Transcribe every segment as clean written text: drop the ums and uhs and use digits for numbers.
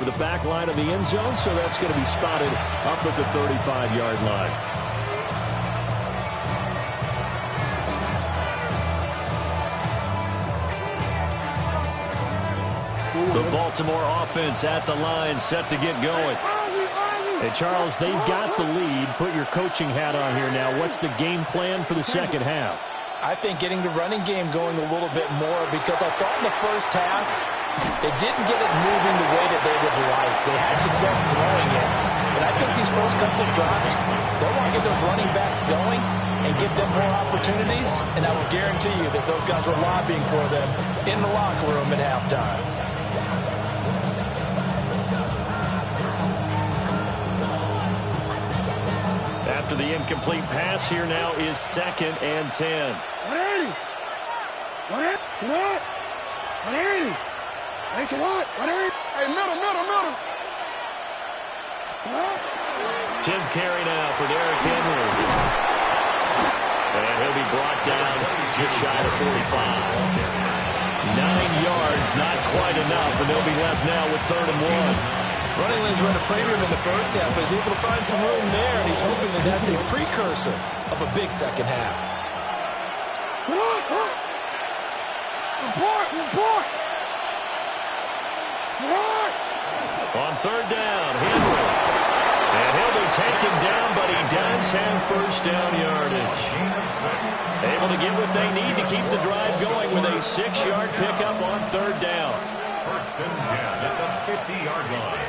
The back line of the end zone, so that's going to be spotted up at the 35-yard line. The Baltimore offense at the line, set to get going. Hey, Charles, they've got the lead. Put your coaching hat on here now. What's the game plan for the second half? I think getting the running game going a little bit more, because I thought in the first half they didn't get it moving the way that they would like. They had success throwing it. But I think these first couple of drives, they'll want to get those running backs going and give them more opportunities. And I will guarantee you that those guys were lobbying for them in the locker room at halftime. After the incomplete pass, here now is 2nd and 10. 180. 180. Thanks a lot. 180. Hey, middle. 10th carry now for Derrick Henry. And he'll be brought down just shy of 45. 9 yards, not quite enough, and they'll be left now with 3rd and 1. Running lanes run a premium in the first half, but he's able to find some room there, and he's hoping that that's a precursor of a big second half. On 3rd down, Henry. And he'll be taken down, but he does have 1st down yardage. Able to get what they need to keep the drive going with a 6-yard pickup on 3rd down. 1st and 10 at the 50-yard line.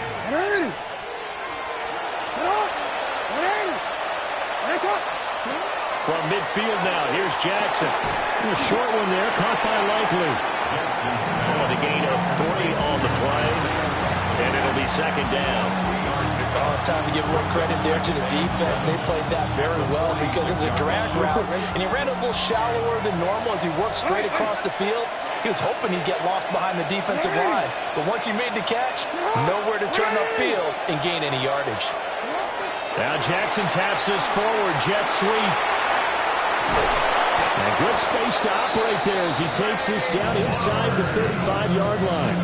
From midfield now, here's Jackson. A short one there, caught by Likely. The gain of 40 on the play, and it'll be 2nd down. Oh, it's time to give a little credit there to the defense. They played that very well because it was a drag route, and he ran a little shallower than normal as he worked straight across the field. He was hoping he'd get lost behind the defensive line, but once he made the catch, nowhere to turn upfield and gain any yardage. Now Jackson taps this forward, jet sweep. And good space to operate there as he takes this down inside the 35-yard line.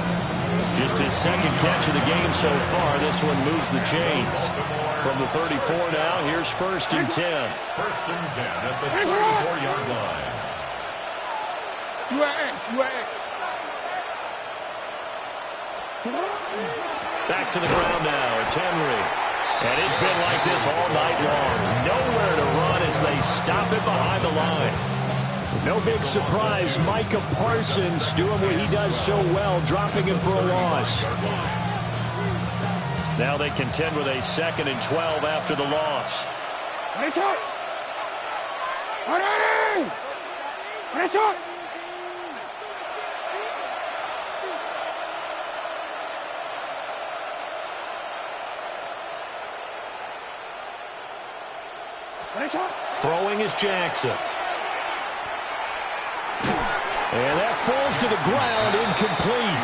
Just his 2nd catch of the game so far. This one moves the chains. From the 34 now, here's 1st and 10. 1st and 10 at the 34-yard line. Back to the ground now. It's Henry. And it's been like this all night long. Nowhere to run as they stop it behind the line. No big surprise. Micah Parsons doing what he does so well, dropping him for a loss. Now they contend with a 2nd and 12 after the loss. Throwing is Jackson. And that falls to the ground, incomplete.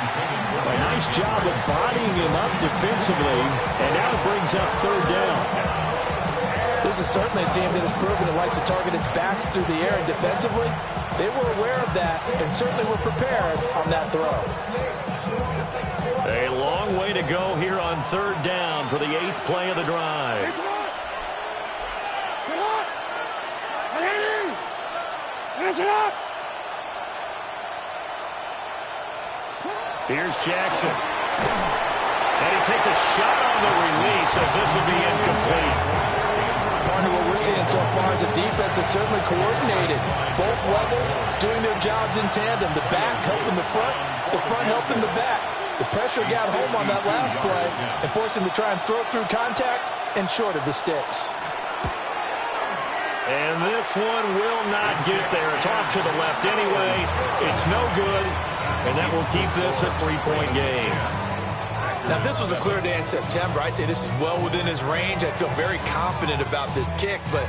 A nice job of bodying him up defensively, and now it brings up 3rd down. This is certainly a team that has proven it likes to target its backs through the air, and defensively, they were aware of that and certainly were prepared on that throw. A long way to go here on 3rd down for the 8th play of the drive. Here's Jackson. And he takes a shot on the release as this would be incomplete. Partner, what we're seeing so far is the defense is certainly coordinated. Both levels doing their jobs in tandem. The back helping the front helping the back. The pressure got home on that last play and forced him to try and throw through contact and short of the sticks. And this one will not get there. It's off to the left anyway. It's no good. And that will keep this a 3-point game. Now, if this was a clear day in September, I'd say this is well within his range. I feel very confident about this kick, but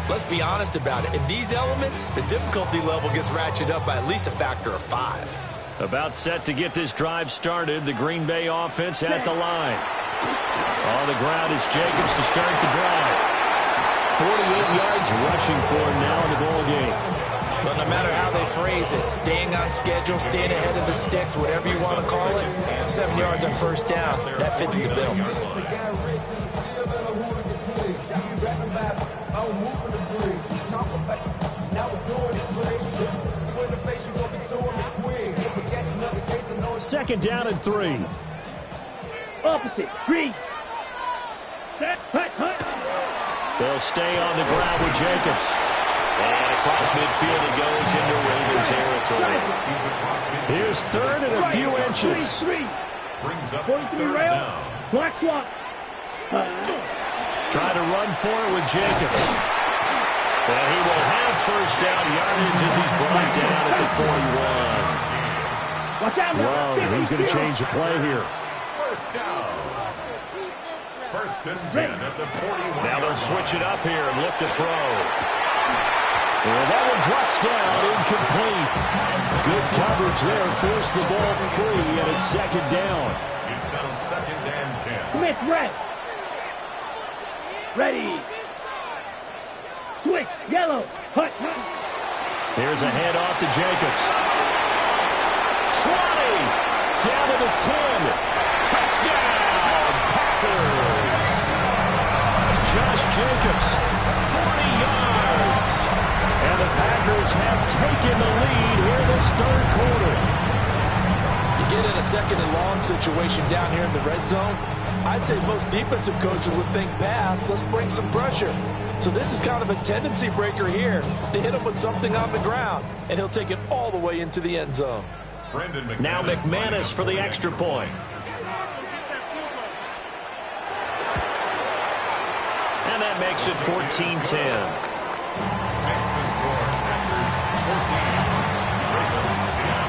let's be honest about it. In these elements, the difficulty level gets ratcheted up by at least a factor of 5. About set to get this drive started. The Green Bay offense at the line. On the ground is Jacobs to start the drive. 48 yards rushing for him now in the ball game. But no matter how they phrase it, staying on schedule, staying ahead of the sticks, whatever you want to call it, 7 yards on first down, that fits the bill. Second down and 3. Opposite. Read. Set. Hut. They'll stay on the ground with Jacobs. And across midfield it goes into Raven territory. Here's third and a few inches. Brings up 43 third rail. down. Black swap. Trying to run for it with Jacobs. And he will have first down yardage as he's brought down at the 41. Watch out. Well, he's going to change the play here. First down. First and 10 at the 41. Now they'll switch it up here and look to throw. And that one drops down, incomplete. Good coverage there, forced the ball free, and it's second down. It's now second and 10. Smith, red. Ready. Switch. Yellow. Hut. Here's a handoff to Jacobs. 20. Down to the 10. Touchdown, Packers. Josh Jacobs, 40 yards. And the Packers have taken the lead here in this third quarter. You get in a second and long situation down here in the red zone, I'd say most defensive coaches would think pass, let's bring some pressure. So this is kind of a tendency breaker here to hit him with something on the ground, and he'll take it all the way into the end zone. Now McManus for the extra point. And that makes it 14-10. Makes the score Packers 14. Ravens 10.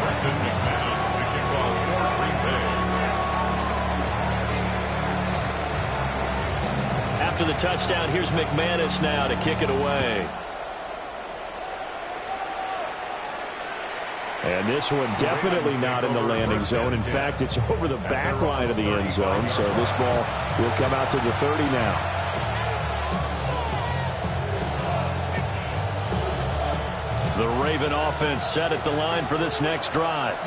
Brendan McManus to kick off for Green Bay. After the touchdown, here's McManus now to kick it away. And this one definitely not in the landing zone. In fact, it's over the back line of the end zone. So this ball will come out to the 30 now. The Raven offense set at the line for this next drive.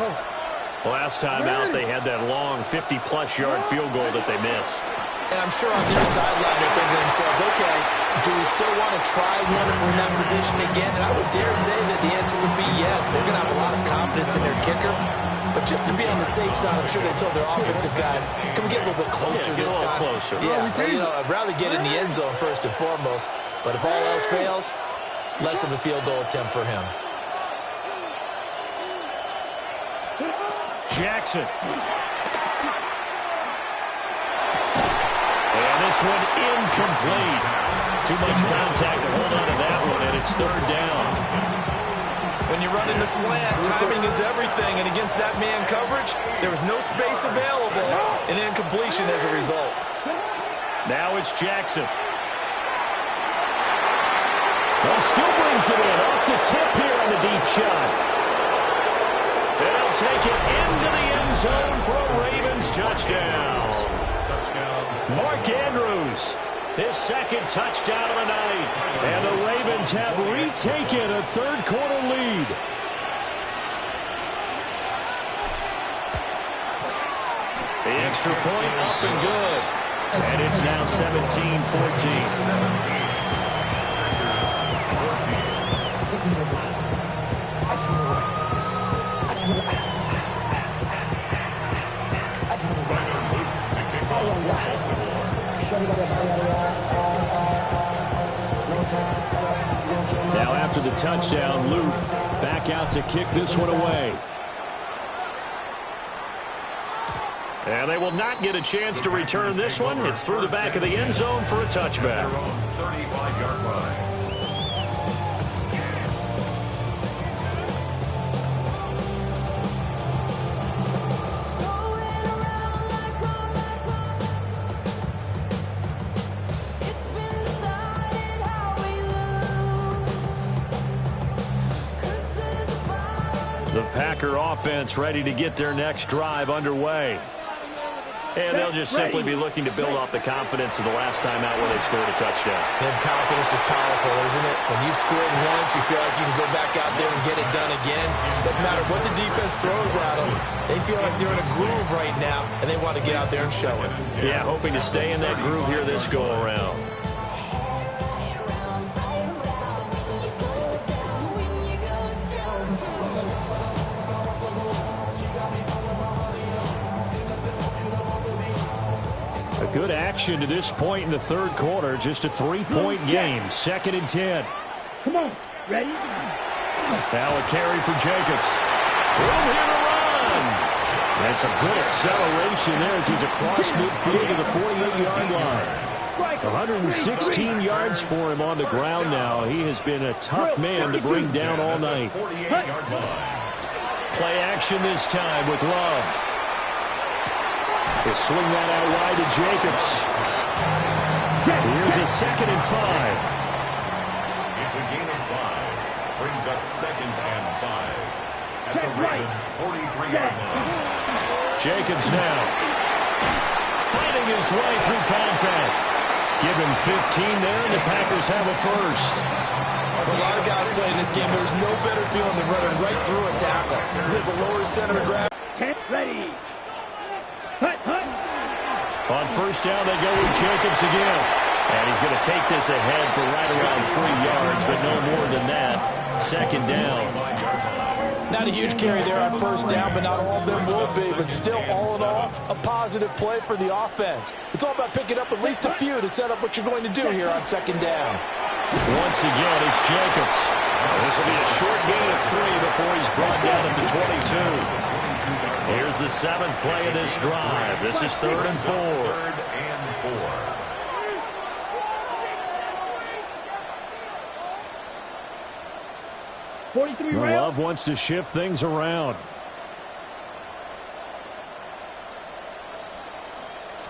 Last time out, they had that long 50-plus yard field goal that they missed. And I'm sure on their sideline they're thinking to themselves, okay, do we still want to try one if we're in that position again? And I would dare say that the answer would be yes. They're going to have a lot of confidence in their kicker. But just to be on the safe side, I'm sure they told their offensive guys, can we get a little bit closer this time? Closer. Yeah, I'd rather get in the end zone first and foremost. But if all else fails, less of a field goal attempt for him. Jackson. And this one incomplete. Too much contact to hold on to that one, and it's third down. When you run in the slant, timing is everything, and against that man coverage, there was no space available, and an incompletion as a result. Now it's Jackson. Well, still brings it in off the tip here on the deep shot. They'll take it into the end zone for a Ravens touchdown. Mark Andrews, his second touchdown of the night. And the Ravens have retaken a third-quarter lead. The extra point up and good. And it's now 17-14. Now after the touchdown, Luke back out to kick this one away. And they will not get a chance to return this one. It's through the back of the end zone for a touchback. 35-yard line. The Packer offense ready to get their next drive underway. And they'll just simply be looking to build off the confidence of the last time out where they scored a touchdown. And confidence is powerful, isn't it? When you've scored once, you feel like you can go back out there and get it done again. Doesn't matter what the defense throws at them. They feel like they're in a groove right now, and they want to get out there and show it. Yeah, hoping to stay in that groove here this go-around. Good action to this point in the third quarter. Just a 3-point game. 2nd and 10. Come on. Ready? Now a carry for Jacobs. Room here to run. And some good acceleration there as he's across midfield to the 48-yard line. 116 yards for him on the ground now. He has been a tough man to bring down all night. Play action this time with Love. They swing that out wide to Jacobs. Here's a 2nd and 5. It's a gain of 5. Brings up 2nd and 5. At the Ravens' 43-yard line. Jacobs now. Fighting his way through contact. Give him 15 there, and the Packers have a first. For a lot of guys playing this game, there's no better feeling than running right through a tackle. Zip a lower center of gravity. Ready. Hut. On first down, they go with Jacobs again. And he's going to take this ahead for right around 3 yards, but no more than that. 2nd down. Not a huge carry there on first down, but not all of them will be. But still, all in all, a positive play for the offense. It's all about picking up at least a few to set up what you're going to do here on 2nd down. Once again, it's Jacobs. This will be a short gain of 3 before he's brought down at the 22. Here's the 7th play of this drive. This is 3rd and 4. 3rd and 4. 43 Love wants to shift things around.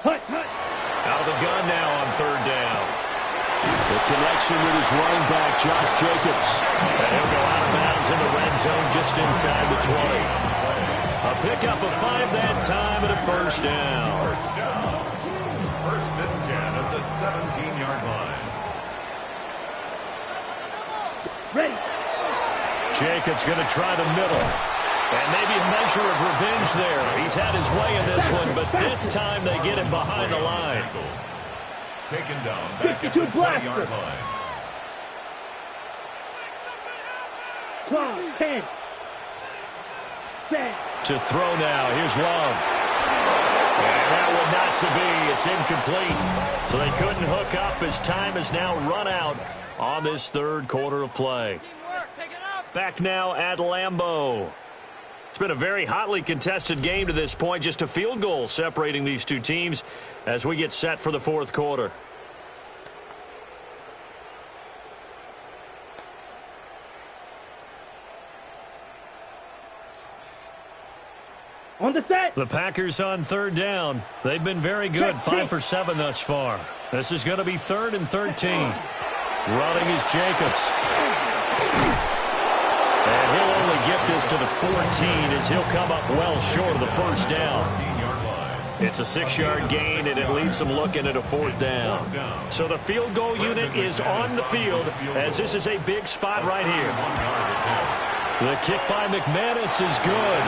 Hut. Out of the gun now on 3rd down. The connection with his running back, Josh Jacobs. And he'll go out of bounds in the red zone just inside the 20. A pickup of 5 that time and a first down. First down. 1st and 10 at the 17-yard line. Ready. Jacobs going to try the middle. And maybe a measure of revenge there. He's had his way in this one, but this time they get him behind the line. Taken down back at the 20-yard line. Clock. 10. To throw now. Here's Love. And that one not to be. It's incomplete. So they couldn't hook up as time has now run out on this 3rd quarter of play. Back now at Lambeau. It's been a very hotly contested game to this point. Just a field goal separating these two teams as we get set for the 4th quarter. On the set. The Packers on 3rd down. They've been very good, 5 for 7 thus far. This is going to be 3rd and 13. Running is Jacobs. And he'll only get this to the 14 as he'll come up well short of the first down. It's a 6-yard gain, and it leaves them looking at a 4th down. So the field goal unit is on the field as this is a big spot right here. The kick by McManus is good.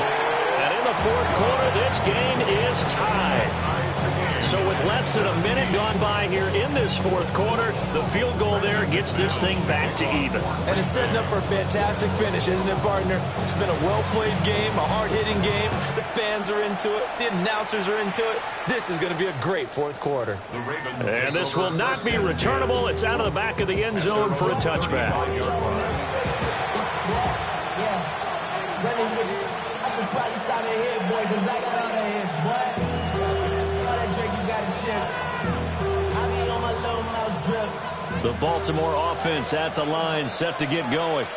And in the 4th quarter, this game is tied. So with less than a minute gone by here in this 4th quarter, the field goal there gets this thing back to even. And it's setting up for a fantastic finish, isn't it, partner? It's been a well-played game, a hard-hitting game. The fans are into it. The announcers are into it. This is going to be a great 4th quarter. And this will not be returnable. It's out of the back of the end zone for a touchback. I should probably sign a hit, boy, because I got all the hits, boy. All that drink you got to chip. I be on my little mouse drip. The Baltimore offense at the line, set to get going.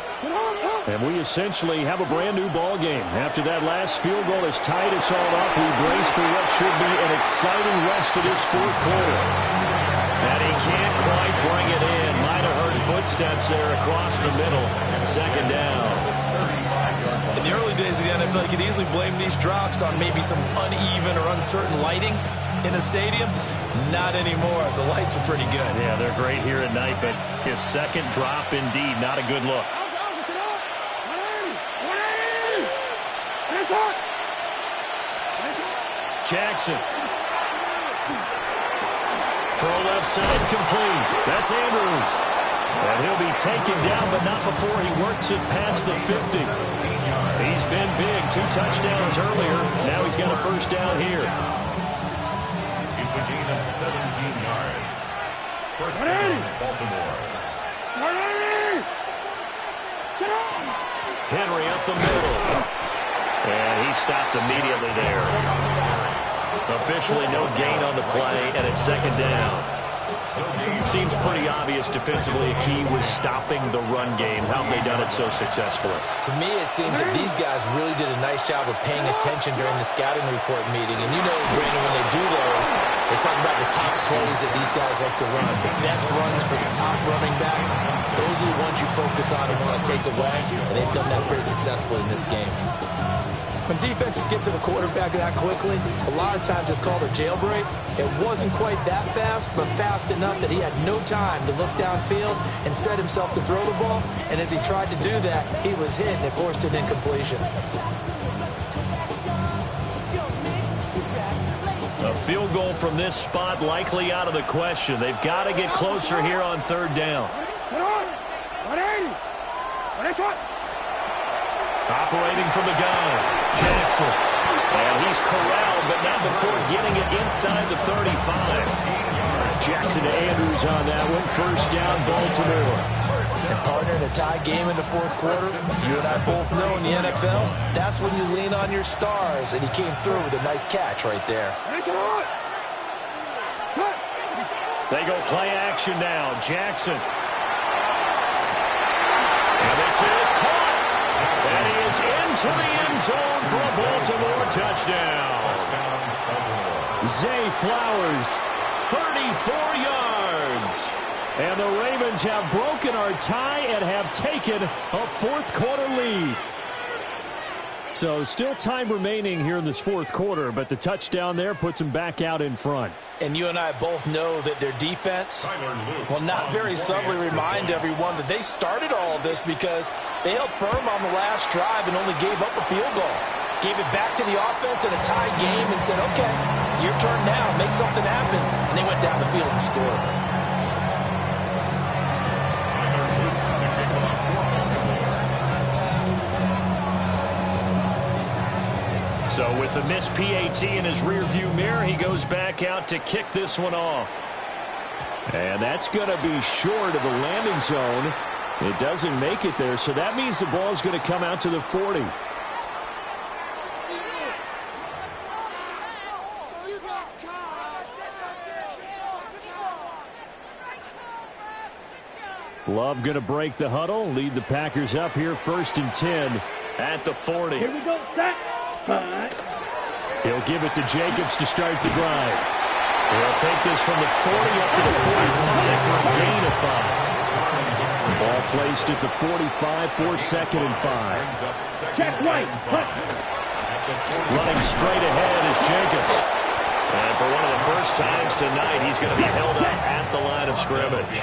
And we essentially have a brand-new ball game. After that last field goal has tied us all up, we brace for what should be an exciting rest of this 4th quarter. And he can't quite bring it in. Might have heard footsteps there across the middle. 2nd down. In the early days of the NFL, you could easily blame these drops on maybe some uneven or uncertain lighting in a stadium. Not anymore. The lights are pretty good. Yeah, they're great here at night, but his second drop, indeed, not a good look. Jackson. Throw left side complete. That's Andrews. And he'll be taken down, but not before he works it past the 50. He's been big. 2 touchdowns earlier. Now he's got a first down here. It's a gain of 17 yards. First down, Baltimore. Henry up the middle. And he stopped immediately there. Officially no gain on the play, and it's second down. Seems pretty obvious defensively a key was stopping the run game. How have they done it so successfully? To me, it seems that these guys really did a nice job of paying attention during the scouting report meeting. And you know, Brandon, when they do those, they're talking about the top plays that these guys like to run. The best runs for the top running back. Those are the ones you focus on and want to take away. And they've done that pretty successfully in this game. When defenses get to the quarterback that quickly, a lot of times it's called a jailbreak. It wasn't quite that fast, but fast enough that he had no time to look downfield and set himself to throw the ball. And as he tried to do that, he was hit and it forced an incompletion. A field goal from this spot likely out of the question. They've got to get closer here on third down. Operating from the gun, Jackson. And he's corralled, but not before getting it inside the 35. Jackson to Andrews on that one. First down, Baltimore. And partner, in a tie game in the fourth quarter, you and I both know in the NFL, that's when you lean on your stars. And he came through with a nice catch right there. They go play action now. Jackson. And this is caught. And he is into the end zone for a Baltimore touchdown. Zay Flowers, 34 yards. And the Ravens have broken our tie and have taken a fourth quarter lead. So still time remaining here in this fourth quarter, but the touchdown there puts them back out in front. And you and I both know that their defense will not very subtly remind everyone that they started all of this because they held firm on the last drive and only gave up a field goal. Gave it back to the offense in a tie game and said, okay, your turn now, make something happen. And they went down the field and scored. So with the missed PAT in his rearview mirror, he goes back out to kick this one off. And that's going to be short of the landing zone. It doesn't make it there, so that means the ball is going to come out to the 40. Love going to break the huddle, lead the Packers up here, 1st and 10 at the 40. Here we go, set. He'll give it to Jacobs to start the drive. He'll take this from the 40 up to the 45 for a gain of 5. Ball placed at the 45 for 2nd and 5. Check right. Running straight ahead is Jacobs. And for one of the first times tonight, he's going to be held up at the line of scrimmage.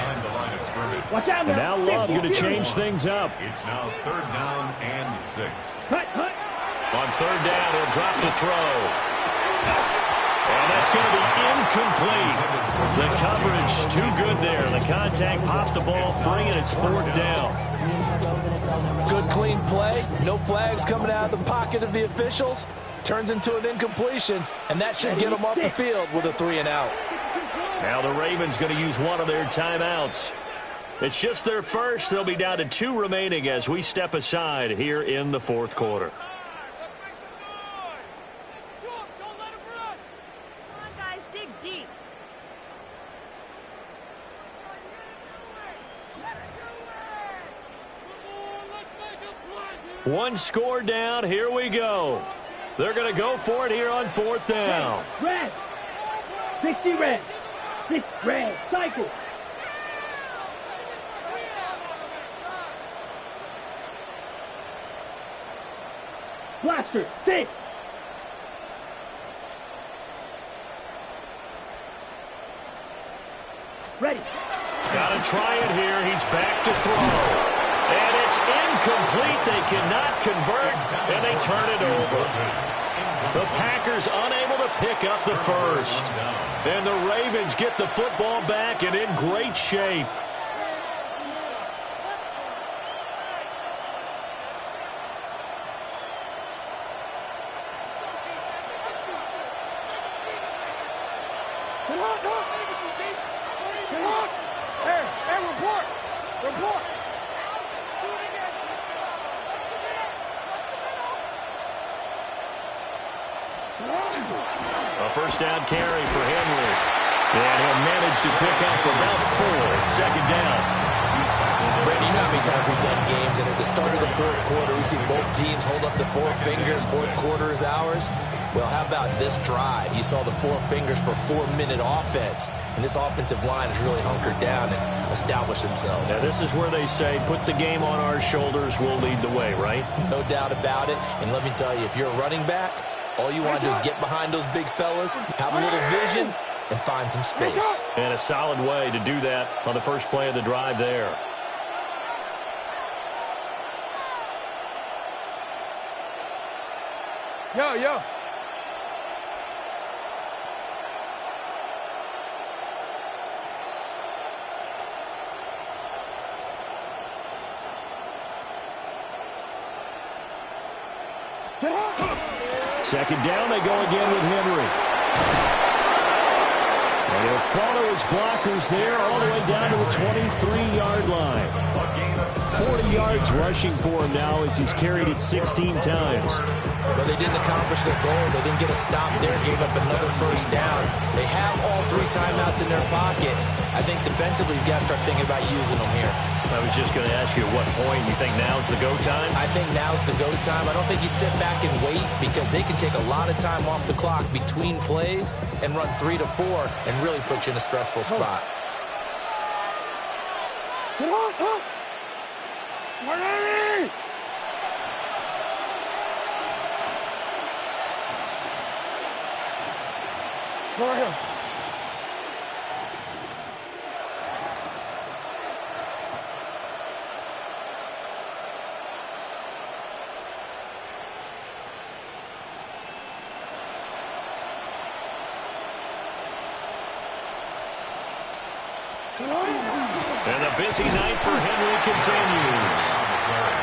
Watch out And now Love going to change things up. It's now 3rd down and 6. Cut. On 3rd down, he'll drop the throw. And that's going to be incomplete. The coverage too good there. The contact popped the ball free, and it's 4th down. Good, clean play. No flags coming out of the pocket of the officials. Turns into an incompletion, and that should get them off the field with a 3 and out. Now the Ravens going to use one of their timeouts. It's just their first. They'll be down to 2 remaining as we step aside here in the fourth quarter. One score down. Here we go. They're going to go for it here on 4th down. Red. 60 red. 6 red. Cycle. Blaster, 6. Ready. Gotta try it here. He's back to throw. And it's incomplete. They cannot convert, and they turn it over. The Packers unable to pick up the first. And the Ravens get the football back and in great shape. Report. A first down carry for Henry. And he'll manage to pick up about 4 at second down. Brandon, you know how many times we've done games, and at the start of the fourth quarter, we see both teams hold up the 4 fingers, fourth quarter is ours. Well, how about this drive? You saw the 4 fingers for 4-minute offense, and this offensive line has really hunkered down and established themselves. Now, this is where they say, put the game on our shoulders, we'll lead the way, right? No doubt about it, and let me tell you, if you're a running back, all you want to do is get behind those big fellas, have a little vision, and find some space. And a solid way to do that on the first play of the drive there. Yo. Second down, they go again with Henry. And he'll follow his blockers there all the way down to the 23-yard line. 40 yards rushing for him now as he's carried it 16 times. But they didn't accomplish their goal. They didn't get a stop there, gave up another first down. They have all 3 timeouts in their pocket. I think defensively, you've got to start thinking about using them here. I was just going to ask you at what point you think now's the go time? I think now's the go time. I don't think you sit back and wait because they can take a lot of time off the clock between plays and run 3 to 4 and really put you in a stressful spot. Go ahead. And the busy night for Henry continues.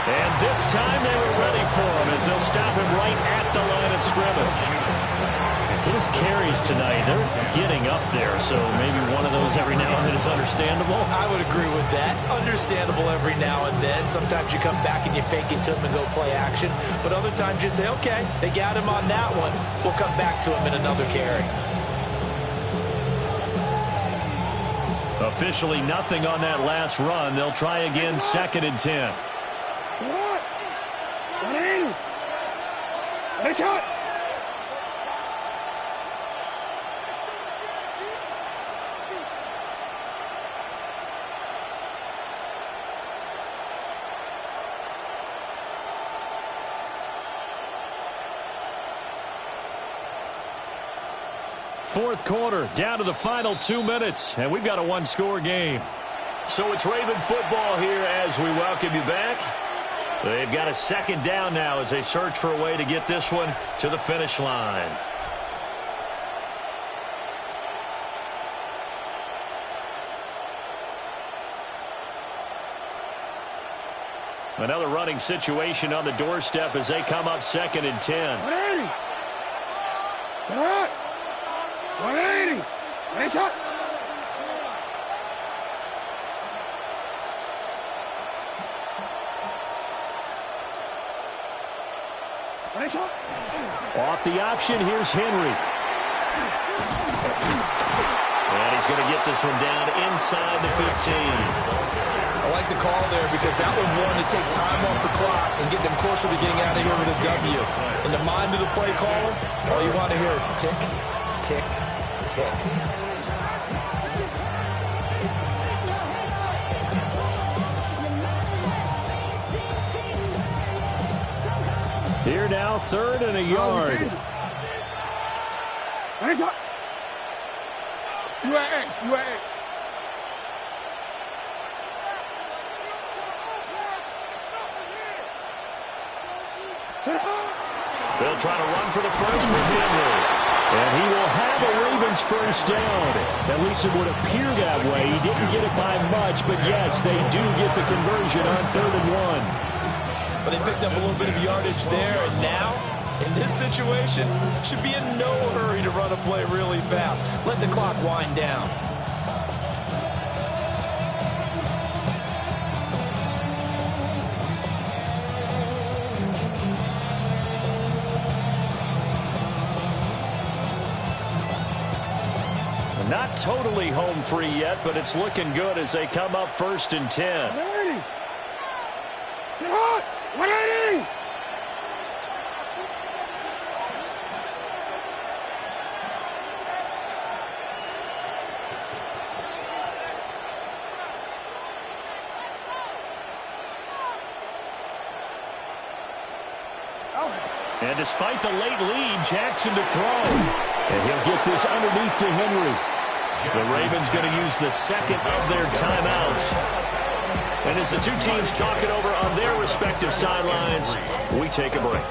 And this time they were ready for him as they'll stop him right at the line of scrimmage. His carries tonight, they're getting up there, so maybe one of those every now and then is understandable. I would agree with that. Understandable every now and then. Sometimes you come back and you fake it to him and go play action. But other times you say, okay, they got him on that one. We'll come back to him in another carry. Officially nothing on that last run. They'll try again, 2nd and 10. Nice shot. Fourth quarter, down to the final 2 minutes, and we've got a 1-score game. So it's Raven football here as we welcome you back. They've got a 2nd down now as they search for a way to get this one to the finish line. Another running situation on the doorstep as they come up 2nd and 10. 180. Good. 180. Nice shot. Nice shot. Off the option, here's Henry. And he's going to get this one down inside the 15. I like the call there because that was one to take time off the clock and get them closer to getting out of here with a W. In the mind of the play caller, all you want to hear is tick, tick, tick. Here now, 3rd and a yard. UAA. They'll try to run for the first with Henry. And he will have a Ravens first down. At least it would appear that way. He didn't get it by much, but yes, they do get the conversion on 3rd and 1. But they picked up a little bit of yardage there, and now, in this situation, should be in no hurry to run a play really fast. Let the clock wind down. Not totally home free yet, but it's looking good as they come up 1st and 10. 180. Sit hot. 180. And despite the late lead, Jackson to throw. And he'll get this underneath to Henry. The Ravens going to use the second of their timeouts. And as the two teams talk it over on their respective sidelines, we take a break.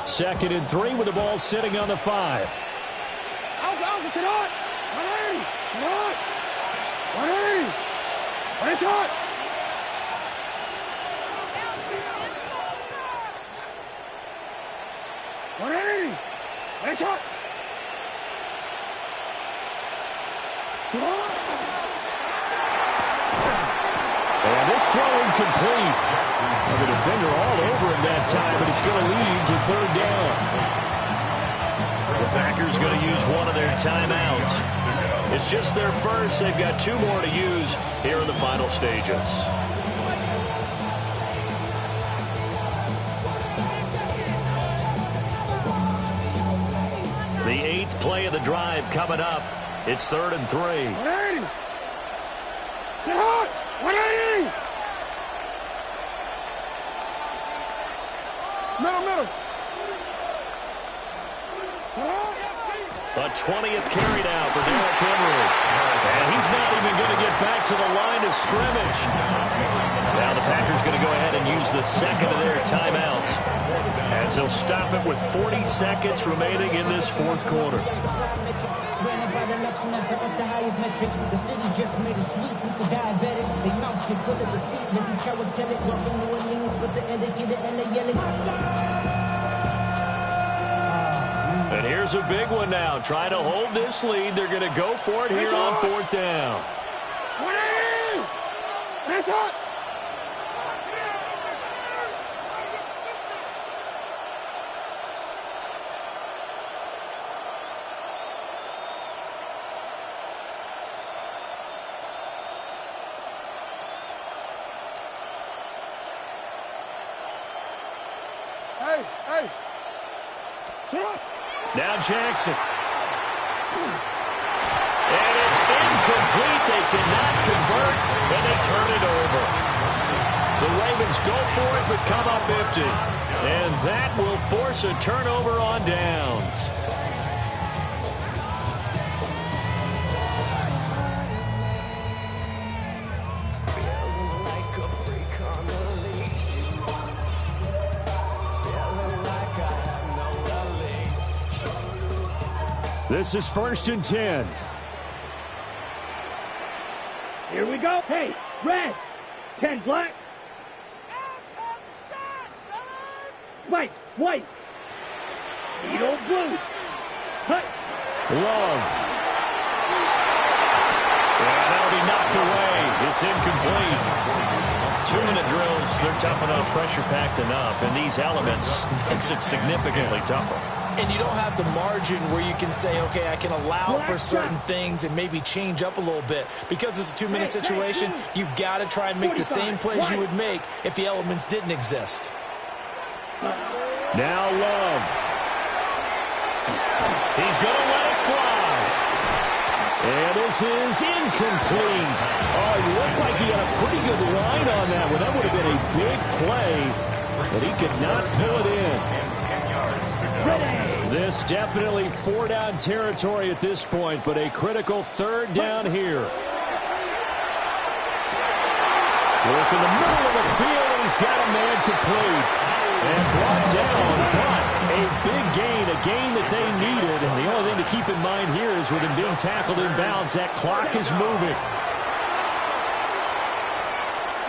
Second and 3 with the ball sitting on the 5. Alpha, sit hot. 180. Sit hot. 180. When it's hot. 180. When it's hot. Sit hot. And this throw incomplete. The defender all over him that time, but it's going to lead to 3rd down. The Packers going to use one of their timeouts. It's just their first. They've got 2 more to use here in the final stages. The 8th play of the drive coming up. It's 3rd and 3. 180. Sit hot. 180. Middle. A 20th carry now for Derrick Henry. And he's not even going to get back to the line of scrimmage. Now the Packers going to go ahead and use the second of their timeouts as they'll stop it with 40 seconds remaining in this 4th quarter. The highest metric. The city just made it sweet. People diabetic. They mouths get full of deceit. Let these cowards tell it. Welcome to New Orleans with the etiquette and the yelling. And here's a big one now. Trying to hold this lead. They're going to go for it here on 4th down. 180. That's hot. Hey. Now Jackson. And it's incomplete. They cannot convert, and they turn it over. The Ravens go for it, but come up empty. And that will force a turnover on downs. This is 1st and 10. Here we go. Hey, red. 10 black. White. Needle blue. Hut. Love. And that'll be knocked away. It's incomplete. 2-minute drills, they're tough enough, pressure-packed enough. And these elements makes it significantly tougher. And you don't have the margin where you can say, okay, I can allow for certain things and maybe change up a little bit. Because it's a 2-minute situation, you've got to try and make the same plays you would make if the elements didn't exist. Now Love. He's going to let it fly. And this is incomplete. Oh, it looked like he had a pretty good line on that one. That would have been a big play, but he could not pull it in. This definitely 4-down territory at this point, but a critical 3rd down here. Work in the middle of the field, and he's got a man complete. And brought down, but a big gain, a gain that they needed. And the only thing to keep in mind here is with him being tackled in bounds, that clock is moving.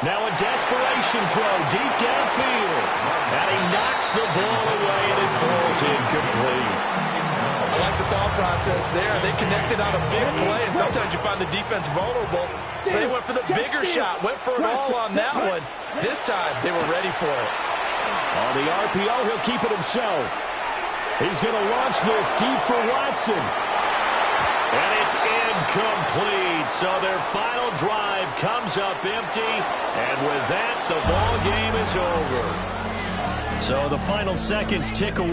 Now a desperation throw deep downfield. And he knocks the ball away, and it falls incomplete. I like the thought process there. They connected on a big play, and sometimes you find the defense vulnerable. So they went for the bigger shot, went for it all on that one. This time, they were ready for it. On the RPO, he'll keep it himself. He's going to launch this deep for Watson. And it's incomplete. So their final drive comes up empty. And with that, the ball game is over. So the final seconds tick away.